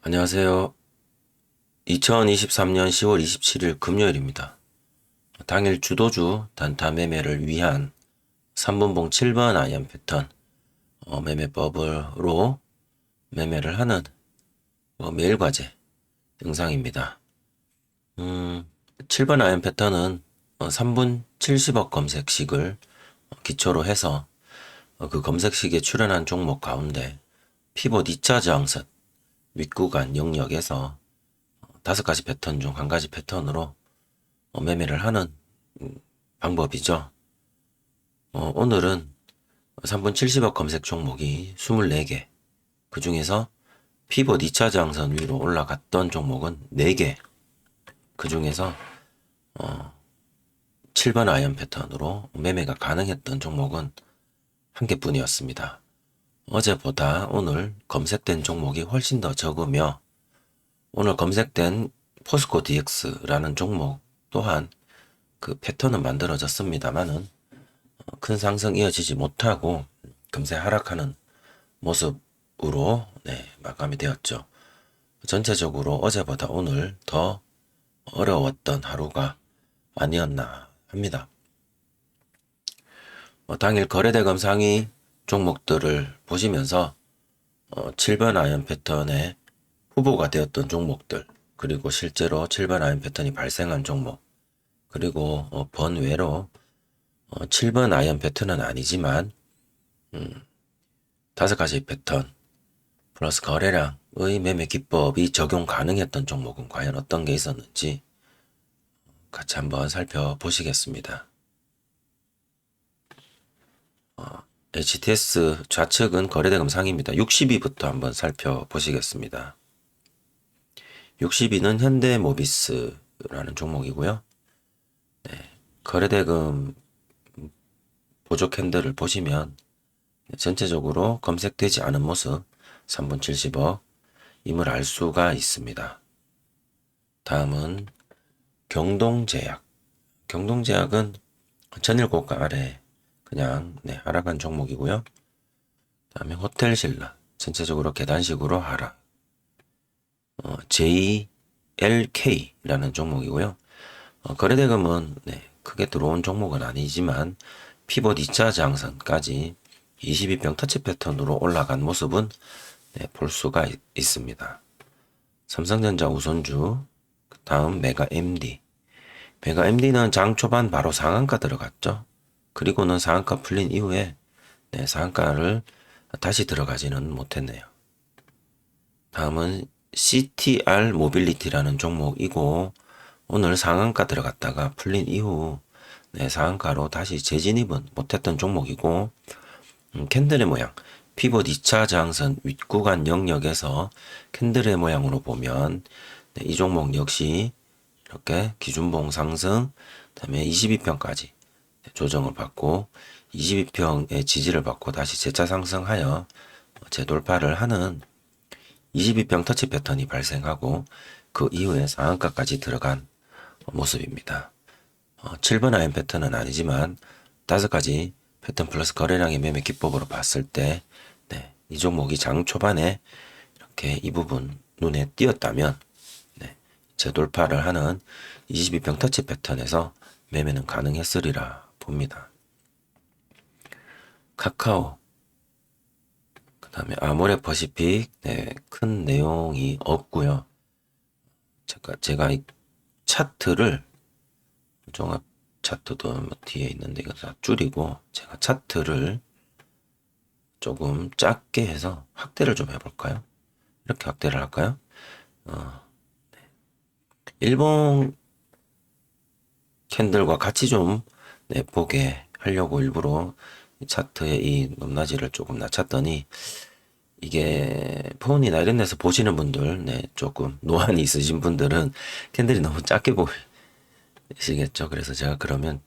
안녕하세요. 2023년 10월 27일 금요일입니다. 당일 주도주 단타 매매를 위한 3분봉 7번 아이언 패턴 매매법으로 매매를 하는 매일 과제 영상입니다. 7번 아이언 패턴은 3분 70억 검색식을 기초로 해서 그 검색식에 출연한 종목 가운데 피봇 2차 저항선 윗구간 영역에서 5가지 패턴 중 한 가지 패턴으로 매매를 하는 방법이죠. 오늘은 3분 70억 검색 종목이 24개, 그 중에서 피봇 2차 저항선 위로 올라갔던 종목은 4개, 그 중에서 7번 아이언 패턴으로 매매가 가능했던 종목은 1개뿐이었습니다. 어제보다 오늘 검색된 종목이 훨씬 더 적으며 오늘 검색된 포스코 DX라는 종목 또한 그 패턴은 만들어졌습니다만은 큰 상승 이어지지 못하고 금세 하락하는 모습으로 마감이 되었죠. 전체적으로 어제보다 오늘 더 어려웠던 하루가 아니었나 합니다. 당일 거래대금 상위 종목들을 보시면서 7번 아이언 패턴의 후보가 되었던 종목들, 그리고 실제로 7번 아이언 패턴이 발생한 종목, 그리고 번외로 7번 아이언 패턴은 아니지만 5가지 패턴 플러스 거래량의 매매 기법이 적용 가능했던 종목은 과연 어떤 게 있었는지 같이 한번 살펴보시겠습니다. HTS 좌측은 거래대금 상위입니다. 60위부터 한번 살펴보시겠습니다. 60위는 현대모비스라는 종목이고요. 거래대금 보조 캔들을 보시면 전체적으로 검색되지 않은 모습 3분 70억 임을 알 수가 있습니다. 다음은 경동제약. 경동제약은 전일 고가 아래 그냥 하락한 종목이고요. 다음에 호텔신라 전체적으로 계단식으로 하락. JLK라는 종목이고요. 거래대금은 크게 들어온 종목은 아니지만 피봇 2차 저항선까지 22평 터치 패턴으로 올라간 모습은 볼 수가 있습니다. 삼성전자 우선주, 다음 메가 MD. 메가 MD는 장 초반 바로 상한가 들어갔죠. 그리고는 상한가 풀린 이후에 상한가를 다시 들어가지는 못했네요. 다음은 CTR 모빌리티라는 종목이고 오늘 상한가 들어갔다가 풀린 이후 상한가로 다시 재진입은 못했던 종목이고 캔들의 모양 피봇 2차 저항선 윗구간 영역에서 캔들의 모양으로 보면 이 종목 역시 이렇게 기준봉 상승 그다음에 22평까지 조정을 받고 22평의 지지를 받고 다시 재차 상승하여 재돌파를 하는 22평 터치 패턴이 발생하고 그 이후에 상한가까지 들어간 모습입니다. 7번 아이언 패턴은 아니지만 5가지 패턴 플러스 거래량의 매매 기법으로 봤을 때 이 종목이 장 초반에 이렇게 이 부분 눈에 띄었다면 재돌파를 하는 22평 터치 패턴에서 매매는 가능했으리라 봅니다. 카카오 그 다음에 아모레 퍼시픽 큰 내용이 없고요. 제가 이 차트를 종합 차트도 뒤에 있는데 이거 다 줄이고 제가 차트를 조금 작게 해서 확대를 좀 해볼까요? 이렇게 확대를 할까요? 일본 캔들과 같이 좀 보게 하려고 일부러 차트의 이 높낮이를 조금 낮췄더니 이게 폰이나 이런 데서 보시는 분들 조금 노안이 있으신 분들은 캔들이 너무 작게 보이시겠죠. 그래서 제가 그러면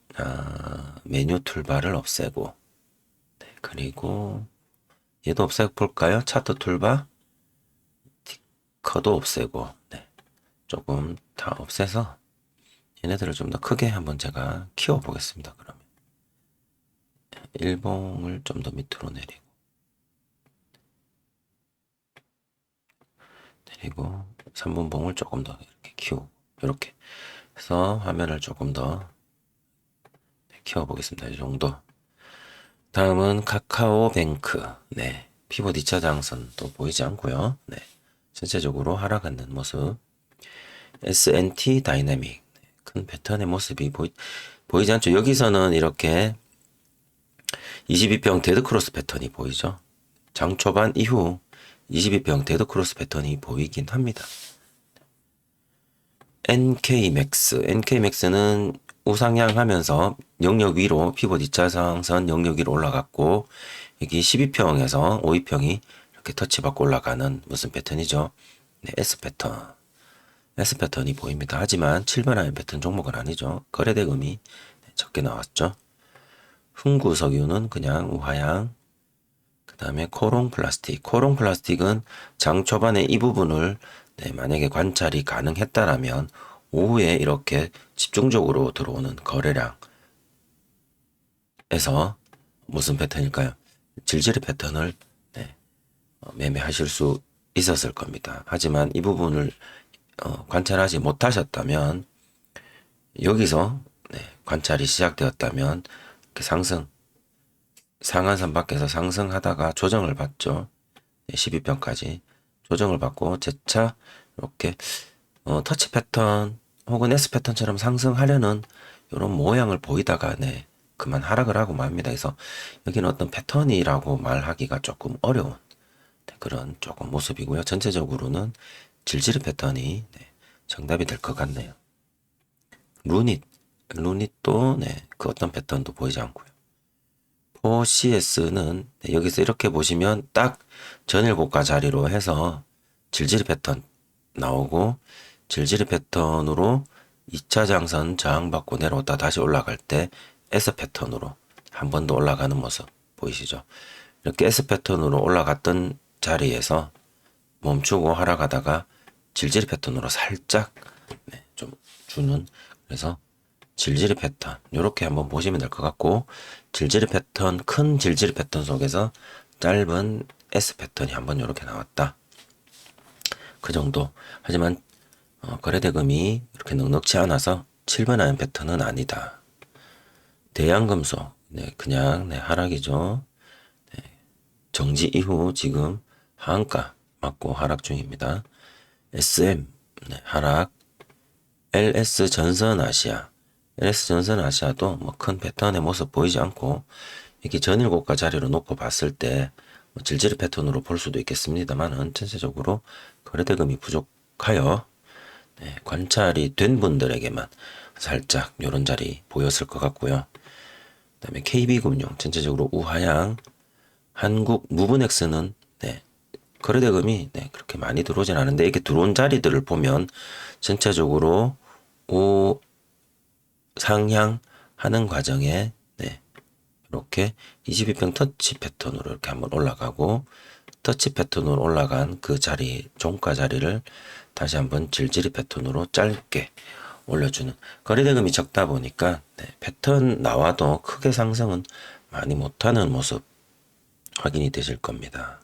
메뉴 툴바를 없애고 그리고 얘도 없애볼까요? 차트 툴바 티커도 없애고 조금 다 없애서 얘네들을 좀 더 크게 한번 제가 키워 보겠습니다. 그러면 일봉을 좀 더 밑으로 내리고 그리고 3분봉을 조금 더 이렇게 키우고 이렇게 해서 화면을 조금 더 키워보겠습니다. 이 정도. 다음은 카카오뱅크. 네. 피봇 2차 장선도 보이지 않고요. 네. 전체적으로 하락하는 모습. S&T 다이내믹. 큰 패턴의 모습이 보이지 않죠. 여기서는 이렇게 22평 데드크로스 패턴이 보이죠. 장 초반 이후 22평 데드크로스 패턴이 보이긴 합니다. NK맥스. NK맥스는 우상향하면서 영역 위로 피봇 2차 상선 영역 위로 올라갔고 여기 12평에서 52평이 이렇게 터치받고 올라가는 무슨 패턴이죠? 네, S 패턴. S 패턴이 보입니다. 하지만 7번아연 패턴 종목은 아니죠. 거래대금이 적게 나왔죠. 흥구석유는 그냥 우하향. 그 다음에 코롱 플라스틱. 코롱 플라스틱은 장 초반에 이 부분을 만약에 관찰이 가능했다라면 오후에 이렇게 집중적으로 들어오는 거래량에서 무슨 패턴일까요? 질질의 패턴을 매매하실 수 있었을 겁니다. 하지만 이 부분을 관찰하지 못하셨다면 여기서 관찰이 시작되었다면 상한선 밖에서 상승하다가 조정을 받죠. 12평까지 조정을 받고 재차 이렇게 터치 패턴 혹은 S 패턴처럼 상승하려는 이런 모양을 보이다가 그만 하락을 하고 맙니다. 그래서 여기는 어떤 패턴이라고 말하기가 조금 어려운 그런 조금 모습이고요. 전체적으로는 질질 패턴이 정답이 될 것 같네요. 루닛도 그 어떤 패턴도 보이지 않고요. 4CS는 여기서 이렇게 보시면 딱 전일 고가 자리로 해서 질질 패턴 나오고 질질 패턴으로 2차 장선 저항받고 내려오다 다시 올라갈 때 S 패턴으로 한 번 더 올라가는 모습 보이시죠? 이렇게 S 패턴으로 올라갔던 자리에서 멈추고 하락하다가 질질 패턴으로 살짝 좀 주는, 그래서 질질 패턴 이렇게 한번 보시면 될 것 같고, 질질 패턴, 큰 질질 패턴 속에서 짧은 S 패턴이 한번 이렇게 나왔다. 그 정도. 하지만 거래대금이 이렇게 넉넉치 않아서 7번 아연 패턴은 아니다. 대양금속 그냥 하락이죠. 정지 이후 지금 하한가 맞고 하락 중입니다. SM 하락. LS 전선아시아. LS 전선아시아도 뭐 큰 패턴의 모습 보이지 않고, 이렇게 전일 고가 자리로 놓고 봤을 때 질질 패턴으로 볼 수도 있겠습니다만, 전체적으로 거래대금이 부족하여 관찰이 된 분들에게만 살짝 이런 자리 보였을 것 같고요. 그 다음에 KB금융 전체적으로 우하향. 한국 무브넥스는 거래대금이 그렇게 많이 들어오진 않은데, 이렇게 들어온 자리들을 보면 전체적으로 상향하는 과정에 이렇게 22평 터치 패턴으로 이렇게 한번 올라가고, 터치 패턴으로 올라간 그 자리, 종가 자리를 다시 한번 질질이 패턴으로 짧게 올려주는, 거래대금이 적다 보니까 패턴 나와도 크게 상승은 많이 못하는 모습 확인이 되실 겁니다.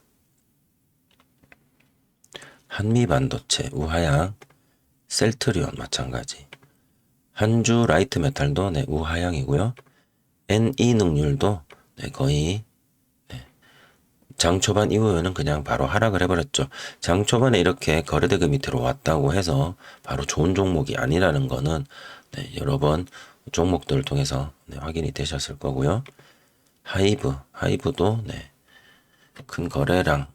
한미반도체 우하향. 셀트리온 마찬가지. 한주 라이트메탈도 우하향이고요. NE능률도 거의 장 초반 이후에는 그냥 바로 하락을 해버렸죠. 장 초반에 이렇게 거래대금이 들어왔다고 해서 바로 좋은 종목이 아니라는 거는 여러 번 종목들을 통해서 확인이 되셨을 거고요. 하이브도 큰 거래량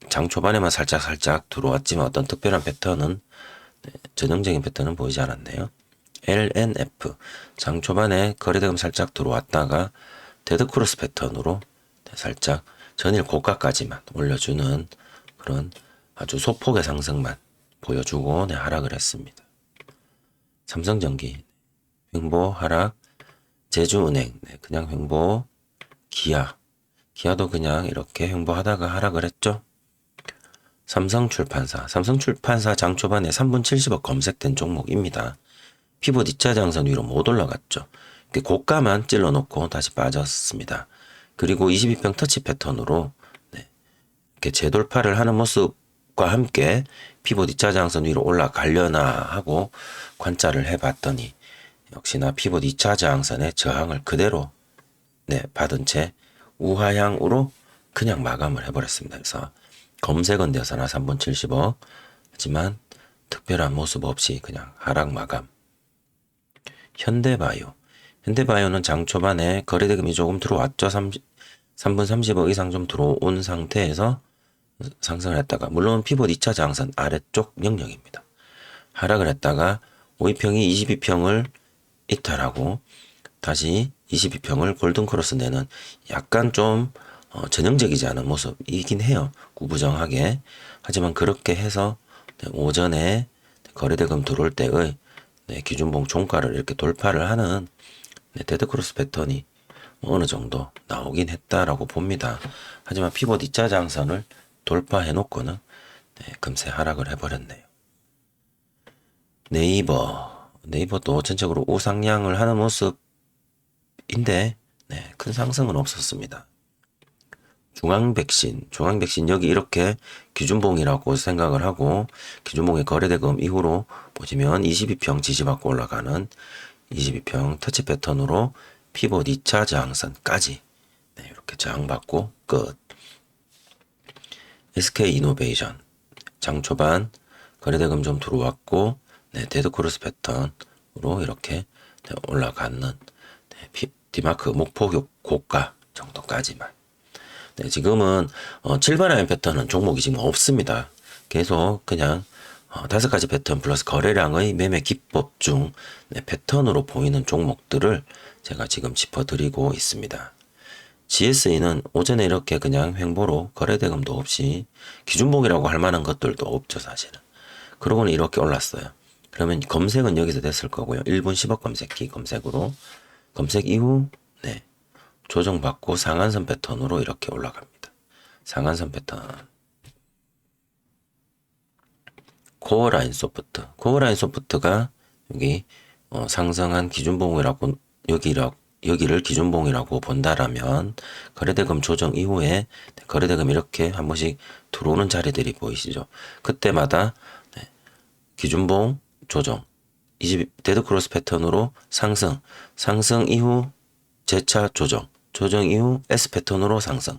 장 초반에만 살짝 들어왔지만 어떤 특별한 패턴은 전형적인 패턴은 보이지 않았네요. LNF 장 초반에 거래대금 살짝 들어왔다가 데드크로스 패턴으로 살짝 전일 고가까지만 올려주는 그런 아주 소폭의 상승만 보여주고 하락을 했습니다. 삼성전기 횡보 하락. 제주은행 그냥 횡보. 기아도 그냥 이렇게 횡보하다가 하락을 했죠. 삼성출판사 장 초반에 3분 70억 검색된 종목입니다. 피봇 2차 장선 위로 못 올라갔죠. 고가만 찔러놓고 다시 빠졌습니다. 그리고 22평 터치 패턴으로 이렇게 재돌파를 하는 모습과 고가 함께 피봇 2차 저항선 위로 올라가려나 하고 관찰을 해봤더니 역시나 피봇 2차 저항선의 저항을 그대로 받은 채 우하향으로 그냥 마감을 해버렸습니다. 그래서 검색은 되어서나 3분 70억 하지만 특별한 모습 없이 그냥 하락 마감. 현대바이오는 장 초반에 거래대금이 조금 들어왔죠. 3분 30억 이상 좀 들어온 상태에서 상승을 했다가 물론 피봇 2차 저항선 아래쪽 영역입니다. 하락을 했다가 52평이 22평을 이탈하고 다시 22평을 골든크로스 내는 약간 좀 전형적이지 않은 모습이긴 해요. 구부정하게. 하지만 그렇게 해서 오전에 거래대금 들어올 때의 기준봉 종가를 이렇게 돌파를 하는 데드크로스 패턴이 어느 정도 나오긴 했다라고 봅니다. 하지만 피봇 2차 장선을 돌파해 놓고는 금세 하락을 해버렸네요. 네이버도 전체적으로 우상향을 하는 모습인데 큰 상승은 없었습니다. 중앙백신 여기 이렇게 기준봉이라고 생각을 하고 기준봉의 거래대금 이후로 보시면 22평 지지받고 올라가는 22평 터치 패턴으로 피봇 2차 저항선까지 이렇게 저항받고 끝. SK이노베이션 장 초반 거래대금 좀 들어왔고 데드크로스 패턴으로 이렇게 올라가는 디마크 목표 고가 정도까지만. 지금은 7번라인 패턴은 종목이 지금 없습니다. 계속 그냥 5가지 패턴 플러스 거래량의 매매 기법 중 패턴으로 보이는 종목들을 제가 지금 짚어드리고 있습니다. GSE는 오전에 이렇게 그냥 횡보로 거래대금도 없이 기준봉이라고 할 만한 것들도 없죠, 사실은. 그러고는 이렇게 올랐어요. 그러면 검색은 여기서 됐을 거고요. 1분 10억 검색기 검색으로 검색 이후 조정받고 상한선 패턴으로 이렇게 올라갑니다. 상한선 패턴. 코어라인 소프트가 여기 상승한 기준봉이라고 여기를 기준봉이라고 본다라면 거래대금 조정 이후에 거래대금 이렇게 한 번씩 들어오는 자리들이 보이시죠? 그때마다 기준봉 조정 데드크로스 패턴으로 상승 이후 재차 조정 이후 S 패턴으로 상승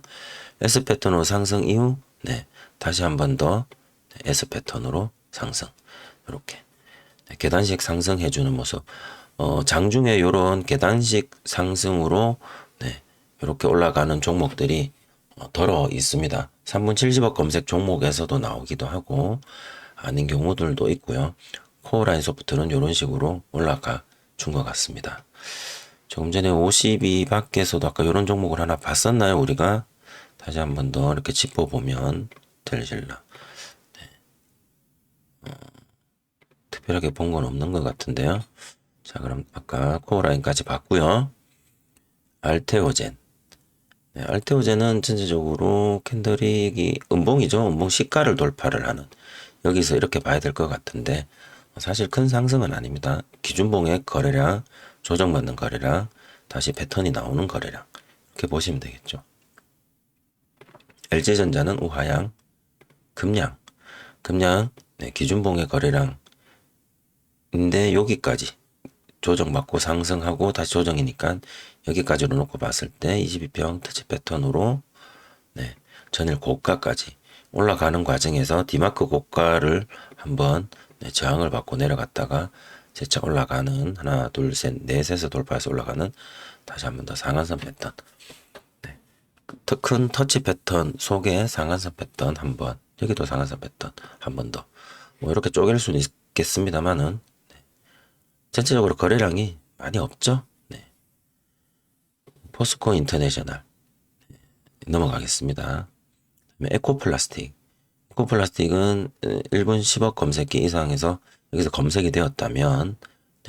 이후 다시 한 번 더 S 패턴으로 상승 이렇게 계단식 상승해주는 모습. 장중에 요런 계단식 상승으로 이렇게 올라가는 종목들이 덜어 있습니다. 3분 70억 검색 종목에서도 나오기도 하고 아닌 경우들도 있고요. 코어라인 소프트는 이런 식으로 올라가 준 것 같습니다. 조금 전에 52 밖에서도 아까 이런 종목을 하나 봤었나요? 우리가 다시 한 번 더 이렇게 짚어보면 들릴라. 특별하게 본 건 없는 것 같은데요. 자, 그럼 아까 코어라인까지 봤고요. 알테오젠은 전체적으로 캔들이 음봉이죠. 음봉 시가를 돌파를 하는 여기서 이렇게 봐야 될 것 같은데 사실 큰 상승은 아닙니다. 기준봉의 거래량, 조정받는 거래량, 다시 패턴이 나오는 거래량 이렇게 보시면 되겠죠. LG전자는 우하향, 금양 기준봉의 거래량인데 여기까지 조정받고 상승하고 다시 조정이니까 여기까지로 놓고 봤을 때 22평 터치 패턴으로 전일 고가까지 올라가는 과정에서 디마크 고가를 한번 저항을 받고 내려갔다가 재차 올라가는 하나 둘 셋 넷에서 돌파해서 올라가는 다시 한번 더 상한선 패턴 큰 터치 패턴 속에 상한선 패턴 한번 여기도 상한선 패턴 한 번 더 뭐 이렇게 쪼갤 수는 있겠습니다만은 전체적으로 거래량이 많이 없죠. 포스코 인터내셔널 넘어가겠습니다. 에코플라스틱은 1분 10억 검색기 이상에서 여기서 검색이 되었다면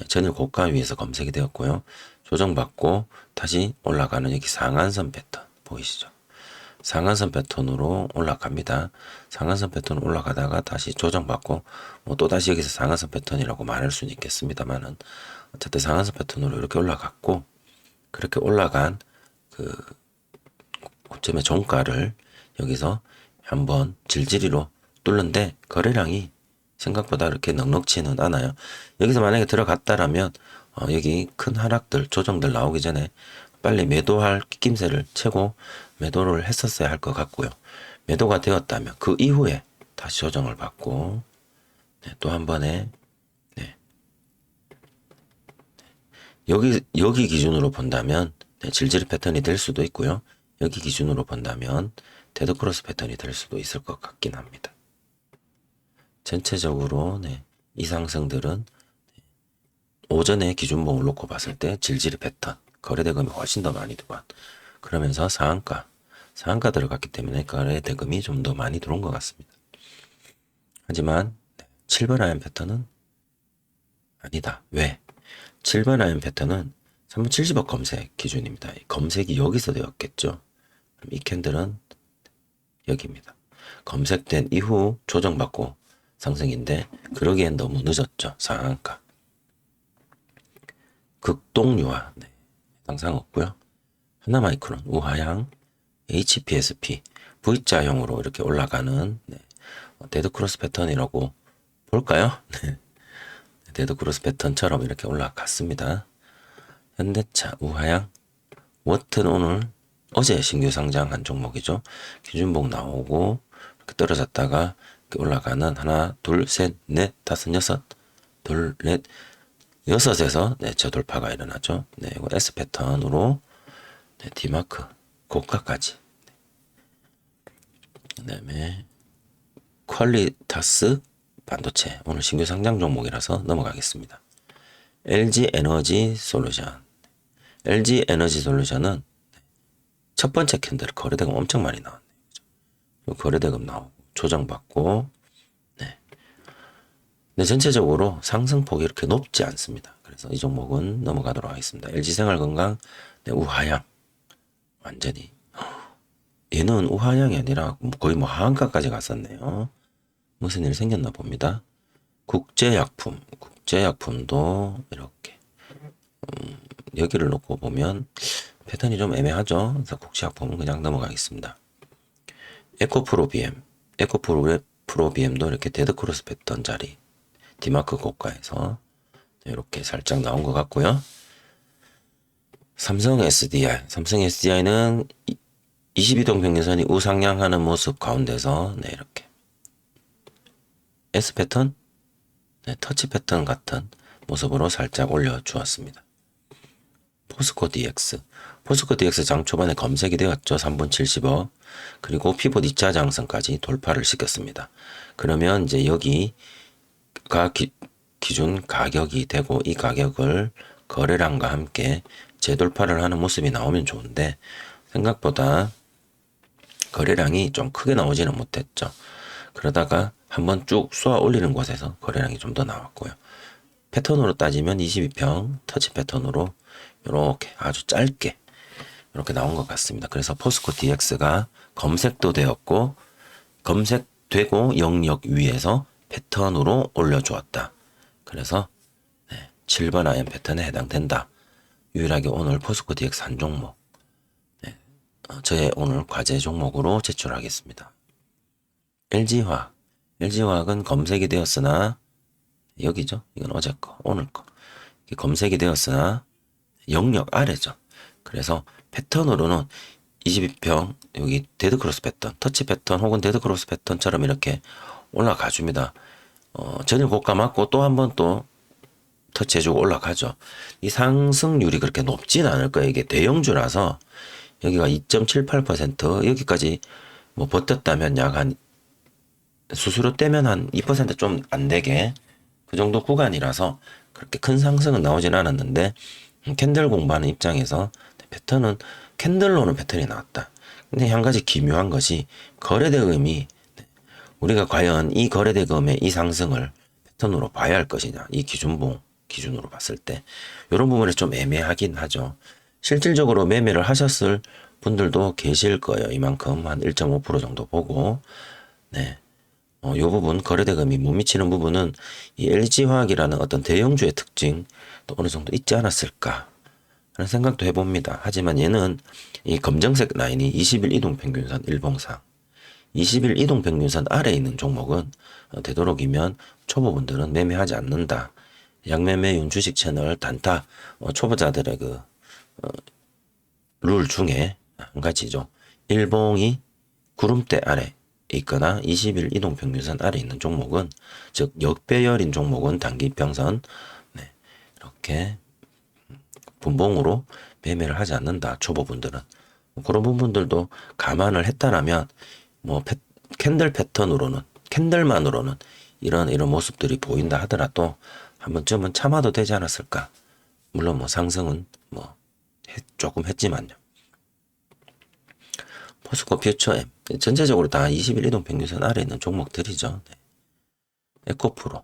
전일 고가 위에서 검색이 되었고요. 조정받고 다시 올라가는 여기 상한선 패턴 보이시죠? 상한선 패턴으로 올라갑니다. 상한선 패턴 올라가다가 다시 조정받고 뭐 또다시 여기서 상한선 패턴이라고 말할 수는 있겠습니다만은 어쨌든 상한선 패턴으로 이렇게 올라갔고 그렇게 올라간 그 고점의 종가를 여기서 한번 질질이로 뚫는데 거래량이 생각보다 그렇게 넉넉지는 않아요. 여기서 만약에 들어갔다라면 여기 큰 하락들 조정들 나오기 전에 빨리 매도할 끼낌새를 채고 매도를 했었어야 할 것 같고요. 매도가 되었다면 그 이후에 다시 조정을 받고 네, 또 한 번에 네. 여기 기준으로 본다면 네, 질질 패턴이 될 수도 있고요. 여기 기준으로 본다면 데드크로스 패턴이 될 수도 있을 것 같긴 합니다. 전체적으로 네, 이 상승들은 오전에 기준봉을 놓고 봤을 때 질질 패턴, 거래대금이 훨씬 더 많이 들어간 그러면서 상한가 들어갔기 때문에 거래대금이 좀 더 많이 들어온 것 같습니다. 하지만 7번 아이언 패턴은 아니다. 왜? 7번 아이언 패턴은 370억 검색 기준입니다. 검색이 여기서 되었겠죠. 이 캔들은 여기입니다. 검색된 이후 조정받고 상승인데 그러기엔 너무 늦었죠. 상한가. 극동유화 네, 당상 없고요. 하나마이크론 우하향 HPSP V자형으로 이렇게 올라가는 네, 데드크로스 패턴이라고 볼까요? 네. 데드크로스 패턴처럼 이렇게 올라갔습니다. 현대차 우하향 워튼 오늘 어제 신규 상장한 종목이죠. 기준봉 나오고 이렇게 떨어졌다가 이렇게 올라가는 하나 둘셋넷 다섯 여섯 둘 넷 여섯에서 네, 저돌파가 일어나죠. 네, 이거 S 패턴으로 네, D마크 고가까지. 그다음에 퀄리타스 반도체 오늘 신규 상장 종목이라서 넘어가겠습니다. LG 에너지 솔루션. LG 에너지 솔루션은 첫 번째 캔들 거래대금 엄청 많이 나왔네요. 거래대금 나오고 조정받고 네. 근데 전체적으로 상승폭이 이렇게 높지 않습니다. 그래서 이 종목은 넘어가도록 하겠습니다. LG생활건강 네, 우하향 완전히 얘는 우하향이 아니라 거의 뭐 하한가까지 갔었네요. 무슨 일 생겼나 봅니다. 국제약품도 이렇게 여기를 놓고 보면 패턴이 좀 애매하죠. 그래서 국제약품은 그냥 넘어가겠습니다. 에코프로비엠도 이렇게 데드크로스 패턴 자리 디마크 고가에서 이렇게 살짝 나온 것 같고요. 삼성 SDI는 22동 평균선이 우상향하는 모습 가운데서 네, 이렇게 S 패턴, 네, 터치 패턴 같은 모습으로 살짝 올려주었습니다. 포스코 DX 장 초반에 검색이 되었죠. 3분 70억. 그리고 피봇 2차 장성까지 돌파를 시켰습니다. 그러면 이제 여기가 기준 가격이 되고 이 가격을 거래량과 함께 재돌파를 하는 모습이 나오면 좋은데 생각보다 거래량이 좀 크게 나오지는 못했죠. 그러다가 한번 쭉 쏘아 올리는 곳에서 거래량이 좀 더 나왔고요. 패턴으로 따지면 22평 터치 패턴으로 이렇게 아주 짧게 이렇게 나온 것 같습니다. 그래서 포스코 DX가 검색도 되었고 검색되고 영역 위에서 패턴으로 올려주었다. 그래서 7번 아이언 패턴에 해당된다. 유일하게 오늘 포스코 DX 한 종목 저의 오늘 과제 종목으로 제출하겠습니다. LG화학은 검색이 되었으나 여기죠. 이건 어제 거, 오늘 거. 검색이 되었으나 영역 아래죠. 그래서 패턴으로는 22평 여기 데드크로스 패턴, 터치 패턴 혹은 데드크로스 패턴처럼 이렇게 올라가 줍니다. 전일 고가 맞고 또 한 번 또 터치해주고 올라가죠. 이 상승률이 그렇게 높진 않을 거예요. 이게 대형주라서 여기가 2.78% 여기까지 뭐 버텼다면 약 한 수수료 떼면 한 2% 좀 안 되게 그 정도 구간이라서 그렇게 큰 상승은 나오진 않았는데 캔들 공부하는 입장에서 패턴은 캔들로는 패턴이 나왔다. 근데 한 가지 기묘한 것이 거래대금이 우리가 과연 이 거래대금의 이 상승을 패턴으로 봐야 할 것이냐 이 기준봉 기준으로 봤을 때 이런 부분에 좀 애매하긴 하죠. 실질적으로 매매를 하셨을 분들도 계실 거예요. 이만큼 한 1.5% 정도 보고 네. 요 부분 거래대금이 못 미치는 부분은 이 LG화학이라는 어떤 대형주의 특징 또 어느 정도 있지 않았을까 하는 생각도 해봅니다. 하지만 얘는 이 검정색 라인이 20일 이동 평균선 일봉상 20일 이동평균선 아래에 있는 종목은 되도록이면 초보분들은 매매하지 않는다. 양매매윤 주식 채널 단타 초보자들의 그 룰 중에 한 가지죠. 일봉이 구름대 아래 있거나 20일 이동평균선 아래 있는 종목은, 즉 역배열인 종목은 단기평선 이렇게 분봉으로 매매를 하지 않는다. 초보분들은. 그런 부분들도 감안을 했다라면 캔들 패턴으로는, 캔들만으로는 이런 모습들이 보인다 하더라도 한 번쯤은 참아도 되지 않았을까. 물론 상승은 조금 했지만요. 포스코 퓨처엠 전체적으로 다 20일 이동평균선 아래에 있는 종목들이죠. 에코프로,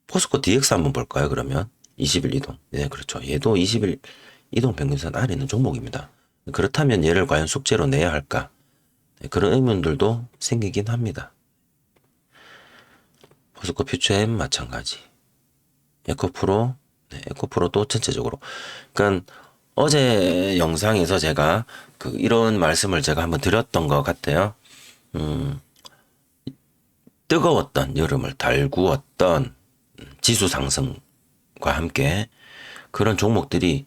포스코 DX 한번 볼까요? 그러면 20일 이동. 네, 그렇죠. 얘도 20일 이동평균선 아래에 있는 종목입니다. 그렇다면 얘를 과연 숙제로 내야 할까? 그런 의문들도 생기긴 합니다. 포스코 퓨처엠 마찬가지. 에코프로, 에코프로도 전체적으로. 그러니까 어제 영상에서 제가 이런 말씀을 제가 한번 드렸던 것 같아요. 뜨거웠던 여름을 달구었던 지수 상승과 함께 그런 종목들이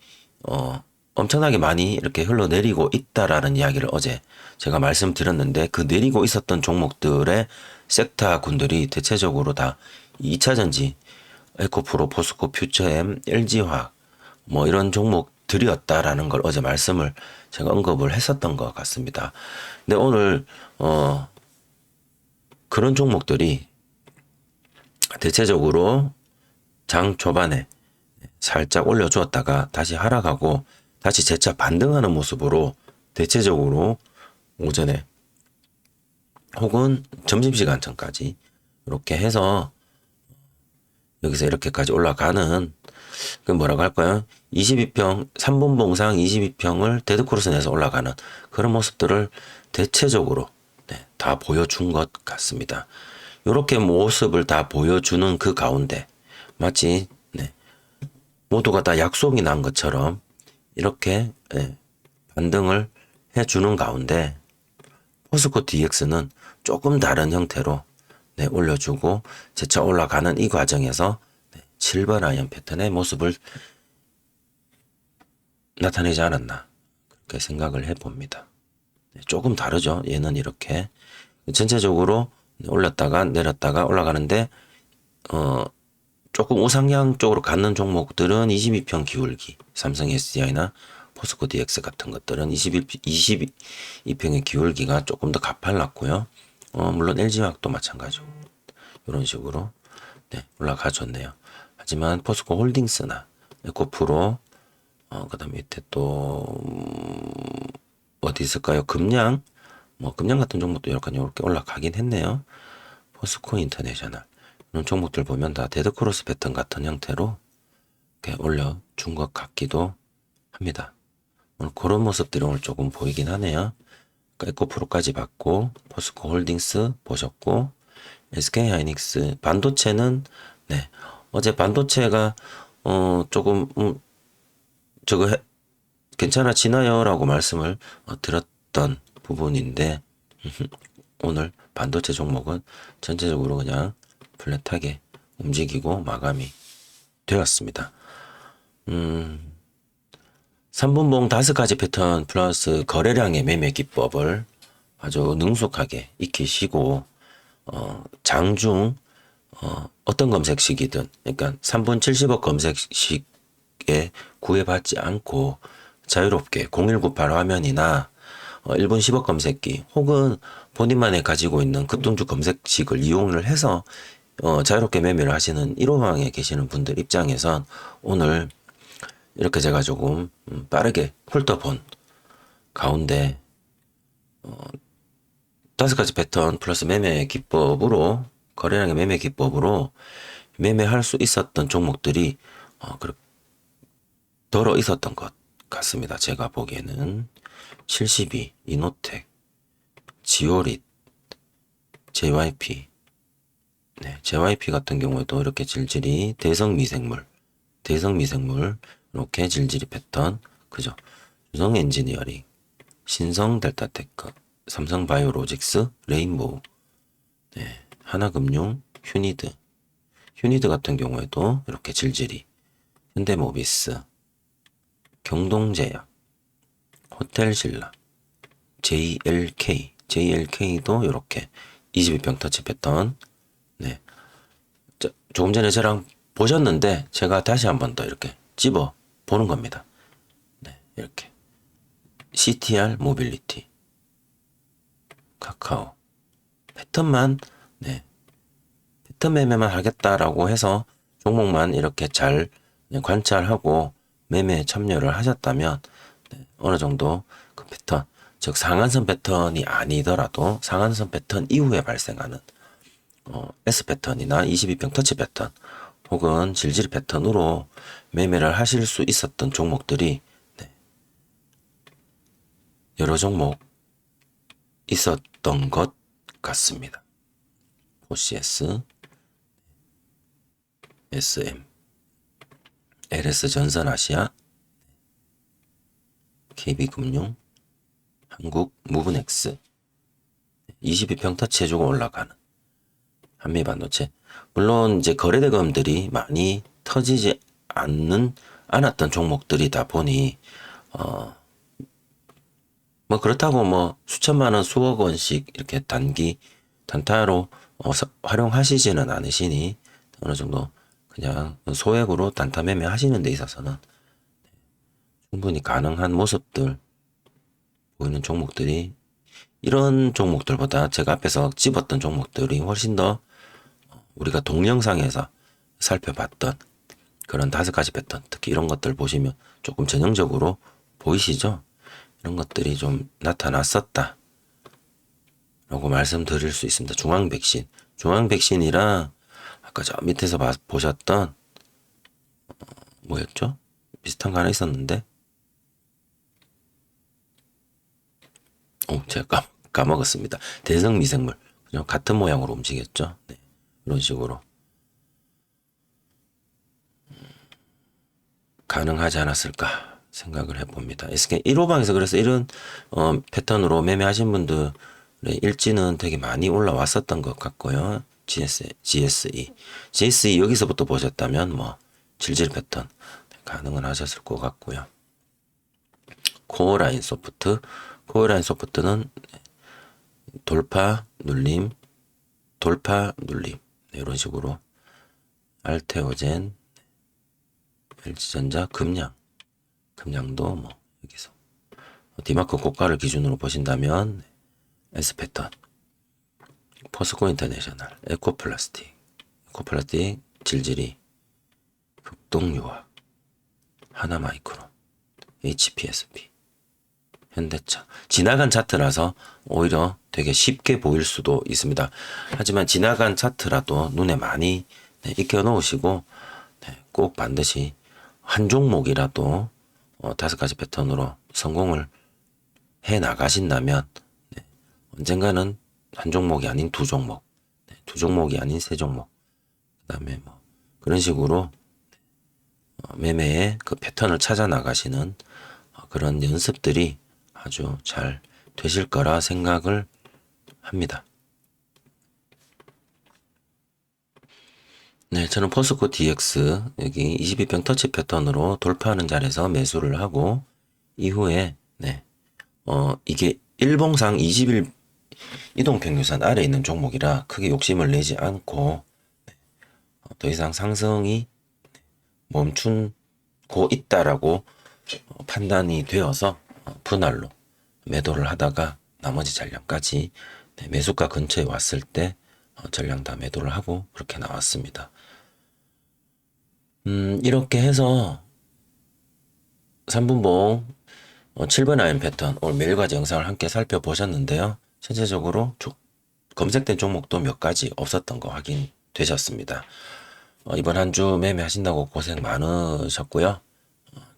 엄청나게 많이 이렇게 흘러내리고 있다라는 이야기를 어제 제가 말씀드렸는데, 그 내리고 있었던 종목들의 섹터군들이 대체적으로 다 2차전지, 에코프로, 포스코, 퓨처엠, LG화학 이런 종목들이었다라는 걸 어제 말씀을 제가 언급을 했었던 것 같습니다. 근데 오늘 그런 종목들이 대체적으로 장 초반에 살짝 올려주었다가 다시 하락하고 다시 재차 반등하는 모습으로 대체적으로 오전에 혹은 점심시간 전까지 이렇게 해서 여기서 이렇게까지 올라가는, 그 뭐라고 할까요? 22평, 3분 봉상 22평을 데드크로스 내서 올라가는 그런 모습들을 대체적으로 다 보여준 것 같습니다. 이렇게 모습을 다 보여주는 그 가운데 마치 모두가 다 약속이 난 것처럼 이렇게 반등을 해주는 가운데 포스코 DX는 조금 다른 형태로 올려주고 재차 올라가는 이 과정에서 실버 라이언 패턴의 모습을 나타내지 않았나, 그렇게 생각을 해봅니다. 조금 다르죠. 얘는 이렇게 전체적으로 올랐다가 내렸다가 올라가는데 조금 우상향 쪽으로 가는 종목들은 22평 기울기, 삼성 SDI나 포스코 DX 같은 것들은 22평의 기울기가 조금 더 가팔랐고요. 물론 LG화학도 마찬가지고 이런 식으로 올라가줬네요. 하지만 포스코 홀딩스나 에코프로, 그 다음에 밑에 또 어디 있을까요? 금양, 금양 같은 종목도 이렇게 올라가긴 했네요. 포스코 인터내셔널 이런 종목들 보면 다 데드크로스 패턴 같은 형태로 이렇게 올려준 것 같기도 합니다. 오늘 그런 모습들이 오늘 조금 보이긴 하네요. 에코프로까지 봤고, 포스코 홀딩스 보셨고, SK하이닉스 반도체는 어제 반도체가 조금 저거 괜찮아지나요? 라고 말씀을 드렸던 부분인데 오늘 반도체 종목은 전체적으로 그냥 플랫하게 움직이고 마감이 되었습니다. 3분봉 5가지 패턴 플러스 거래량의 매매 기법을 아주 능숙하게 익히시고 장중 어떤 검색식이든, 그러니까 3분 70억 검색식에 구애받지 않고 자유롭게 0198 화면이나 1분 10억 검색기 혹은 본인만이 가지고 있는 급등주 검색식을 이용을 해서 자유롭게 매매를 하시는 1호방에 계시는 분들 입장에선 오늘 이렇게 제가 조금 빠르게 훑어본 가운데 5가지 패턴 플러스 매매 기법으로, 거래량의 매매 기법으로 매매할 수 있었던 종목들이 덜어 있었던 것 같습니다. 제가 보기에는 72, 이노텍, 지오릿, JYP, JYP 같은 경우에도 이렇게 질질이 대성미생물 이렇게 질질이 패턴, 그죠? 유성엔지니어링, 신성델타테크, 삼성바이오로직스, 레인보우, 하나금융, 휴니드 같은 경우에도 이렇게 질질이, 현대모비스, 경동제약, 호텔신라, JLK도 이렇게 22평 터치 패턴. 네. 조금 전에 저랑 보셨는데 제가 다시 한번 더 이렇게 집어 보는 겁니다. 네, 이렇게 CTR 모빌리티, 카카오 패턴만, 패턴 매매만 하겠다라고 해서 종목만 이렇게 잘 관찰하고 매매에 참여를 하셨다면 어느 정도 그 패턴, 즉 상한선 패턴이 아니더라도 상한선 패턴 이후에 발생하는 S 패턴이나 22평 터치 패턴 혹은 질질 패턴으로 매매를 하실 수 있었던 종목들이 여러 종목 있었던 것 같습니다. OCS, SM, LS전선아시아, KB금융, 한국무브넥스, 22평 터치해주고 올라가는 한미반도체. 물론 이제 거래대금들이 많이 터지지 않았던 종목들이다 보니 뭐 그렇다고 뭐 수천만 원, 수억 원씩 이렇게 단타로 활용하시지는 않으시니 어느 정도 그냥 소액으로 단타 매매 하시는 데 있어서는 충분히 가능한 모습들 보이는 종목들이, 이런 종목들보다 제가 앞에서 집었던 종목들이 훨씬 더 우리가 동영상에서 살펴봤던 그런 5가지 패턴, 특히 이런 것들 보시면 조금 전형적으로 보이시죠? 이런 것들이 좀 나타났었다 라고 말씀드릴 수 있습니다. 중앙백신이랑 아까 저 밑에서 보셨던 뭐였죠? 비슷한 거 하나 있었는데 제가 까먹었습니다. 대성미생물, 그냥 같은 모양으로 움직였죠. 네, 이런 식으로 가능하지 않았을까 생각을 해봅니다. SK 1호방에서 그래서 이런 패턴으로 매매하신 분들의 일지는 되게 많이 올라왔었던 것 같고요. GSE 여기서부터 보셨다면 뭐 질질 패턴 가능은 하셨을 것 같고요. 코어라인 소프트는 돌파 눌림 이런 식으로 알테오젠, LG전자, 금양도 뭐 여기서 디마크 고가를 기준으로 보신다면 S 패턴, 포스코 인터내셔널, 에코플라스틱 질질이, 극동유화, 하나마이크론, HPSP, 현대차. 지나간 차트라서 오히려 되게 쉽게 보일 수도 있습니다. 하지만 지나간 차트라도 눈에 많이 익혀 놓으시고 꼭 반드시 한 종목이라도 5가지 패턴으로 성공을 해 나가신다면 언젠가는 한 종목이 아닌 두 종목, 두 종목이 아닌 세 종목, 그 다음에 뭐 그런 식으로 매매의 그 패턴을 찾아 나가시는 그런 연습들이 아주 잘 되실 거라 생각을 합니다. 네, 저는 포스코 DX 여기 22평 터치 패턴으로 돌파하는 자리에서 매수를 하고 이후에 이게 일봉상 20일 이동평균선 아래에 있는 종목이라 크게 욕심을 내지 않고 더 이상 상승이 멈춘고 있다라고 판단이 되어서 분할로 매도를 하다가 나머지 전량까지 매수가 근처에 왔을 때 전량 다 매도를 하고 그렇게 나왔습니다. 이렇게 해서 3분봉 7번 아이언 패턴 오늘 매일과지 영상을 함께 살펴보셨는데요. 전체적으로 검색된 종목도 몇 가지 없었던 거 확인되셨습니다. 이번 한 주 매매하신다고 고생 많으셨고요.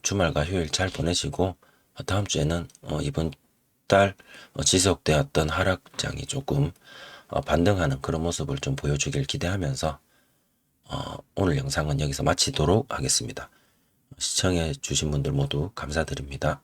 주말과 휴일 잘 보내시고 다음 주에는 이번 달 지속되었던 하락장이 조금 반등하는 그런 모습을 좀 보여주길 기대하면서 오늘 영상은 여기서 마치도록 하겠습니다. 시청해 주신 분들 모두 감사드립니다.